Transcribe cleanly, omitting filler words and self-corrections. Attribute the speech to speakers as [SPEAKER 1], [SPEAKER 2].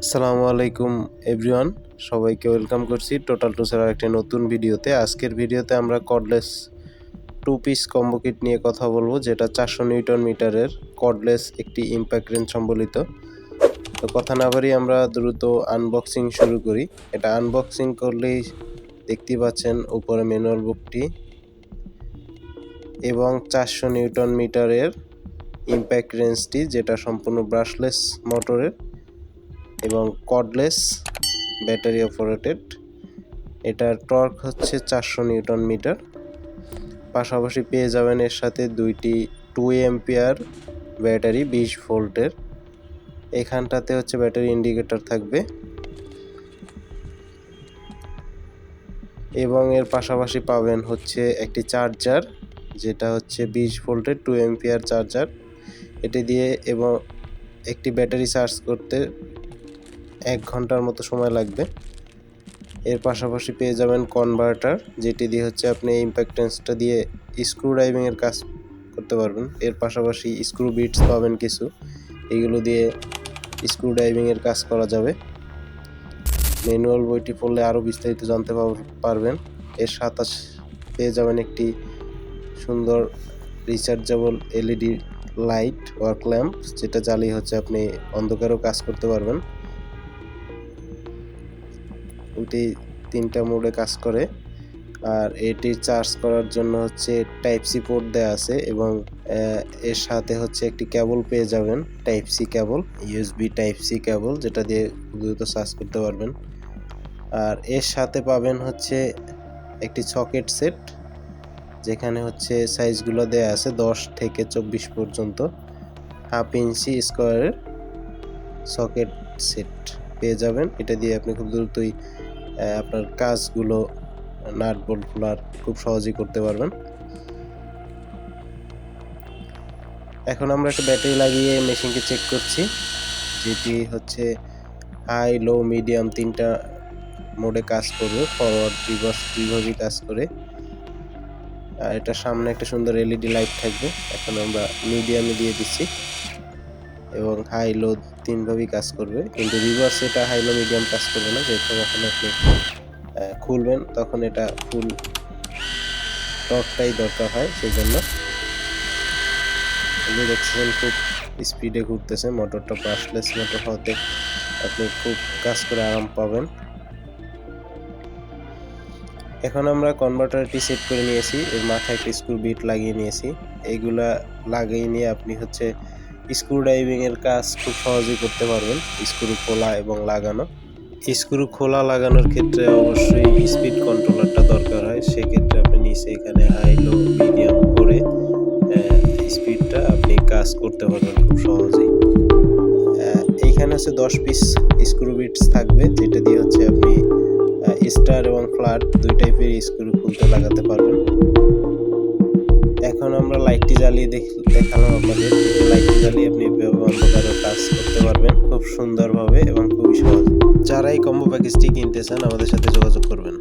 [SPEAKER 1] আসসালামু আলাইকুম এভরিওয়ান, সবাইকে ওয়েলকাম করছি টোটাল টুসের একটি নতুন ভিডিওতে। আজকের ভিডিওতে আমরা কর্ডলেস 2 পিস কম্বো কিট নিয়ে কথা বলবো, যেটা 400 নিউটন মিটারের কর্ডলেস একটি ইম্প্যাক্ট রেঞ্জ সম্বলিত। তো কথা না বাড়িয়ে আমরা দ্রুত আনবক্সিং শুরু করি। এটা আনবক্সিং করলেই দেখতে পাচ্ছেন উপরে ম্যানুয়াল বুকটি এবং 400 নিউটন মিটারের ইম্প্যাক্ট রেঞ্জটি, যেটা সম্পূর্ণ ব্রাশলেস মোটরের এবং কর্ডলেস ব্যাটারি অপারেটেড। এটার টর্ক হচ্ছে 400 নিউটন মিটার। পাশাপাশি পেয়ে যাবেন এর সাথে দুইটি 2 এম্পিয়ার ব্যাটারি 20 ভোল্টের। এখানটাতে হচ্ছে ব্যাটারি ইন্ডিকেটর থাকবে এবং এর পাশাপাশি পাবেন হচ্ছে একটি চার্জার, যেটা হচ্ছে 20 ভোল্টের 2 এম্পিয়ার চার্জার। এটি দিয়ে এবং একটি ব্যাটারি চার্জ করতে 1 ঘন্টার মতো সময় লাগবে। এর পাশাপাশি পেয়ে যাবেন কনভার্টার, যেটি দিয়ে হচ্ছে আপনি ইম্প্যাক্টেন্সটা দিয়ে স্ক্রু ড্রাইভিংয়ের কাজ করতে পারবেন। এর পাশাপাশি স্ক্রু বিটস পাবেন কিছু, এগুলো দিয়ে স্ক্রু ড্রাইভিংয়ের কাজ করা যাবে। ম্যানুয়াল বইটি পড়লে আরও বিস্তারিত জানতে পারবেন। এর সাথে পেয়ে যাবেন একটি সুন্দর rechargeable LED light work lamp, যেটা জ্বালিয়ে হচ্ছে আপনি অন্ধকারেও কাজ করতে পারবেন। ওইটি 3টা মোডে কাজ করে। আর এটি চার্জ করার জন্য হচ্ছে টাইপ সি পোর্ট দেওয়া আছে এবং এর সাথে হচ্ছে একটি কেবল পেয়ে যাবেন, type C cable, USB type C cable, যেটা দিয়ে দ্রুত চার্জ করতে পারবেন। আর এর সাথে পাবেন হচ্ছে একটি সকেট সেট, যেখানে হচ্ছে সাইজগুলো দেওয়া আছে 10 থেকে 24 পর্যন্ত। 1/2 ইঞ্চি স্কোয়ারের সকেট সেট পেয়ে যাবেন। এটা দিয়ে আপনি খুব দ্রুতই আপনার কাজগুলো নাট বোল্ট খোলার খুব সহজেই করতে পারবেন। এখন আমরা একটা ব্যাটারি লাগিয়ে মেশিনকে চেক করছি, যেটি হচ্ছে হাই, লো, মিডিয়াম 3টা মোডে কাজ করবে, ফরওয়ার্ড রিভার্স দুইভাবেই কাজ করে। আর এটা সামনে একটা সুন্দর এলইডি লাইট থাকবে। এখন আমরা মিডিয়ামে দিয়ে দিচ্ছি এবং হাই, লো 3ভাবেই কাজ করবে, কিন্তু রিভার্স এটা হাই, লো, মিডিয়াম কাজ করবে না। যেহেতু যখন আপনি খুলবেন তখন এটা ফুল টর্কটাই দরকার হয়, সেই জন্য আপনি দেখছেন খুব স্পিডে ঘুরতেছে। মোটরটা ব্রাশলেস মোটর হতে আপনি খুব কাজ করে আরাম পাবেন। এখন আমরা কনভার্টারটি সেট করে নিয়েছি, এর মাথায় একটা স্ক্রু বিট লাগিয়ে নিয়েছি। এইগুলা লাগিয়ে নিয়ে আপনি হচ্ছে স্ক্রু ড্রাইভিং এর কাজ খুব সহজেই করতে পারবেন। স্ক্রু খোলা এবং লাগানো, স্ক্রু খোলা লাগানোর ক্ষেত্রে অবশ্যই স্পিড কন্ট্রোলারটা দরকার হয়। সেক্ষেত্রে আপনি নিচে এখানে হাই, লো, মিডিয়াম করে স্পিডটা আপনি কাজ করতে পারবেন খুব সহজেই। এইখানে হচ্ছে 10 পিস স্ক্রু বিটস থাকবে, যেটা দিয়ে হচ্ছে আপনি স্টার এবং ফ্ল্যাট 2 টাইপের স্ক্রু খুলতে লাগাতে পারবেন। এখন আমরা লাইটটি জ্বালিয়ে দেখালাম আপনাদের। লাইটটি জ্বালিয়ে আপনি অন্ধকারে কাজ করতে পারবেন খুব সুন্দরভাবে এবং খুবই সহজ। যারা এই কম্বো প্যাকেজটি কিনতে চান আমাদের সাথে যোগাযোগ করবেন।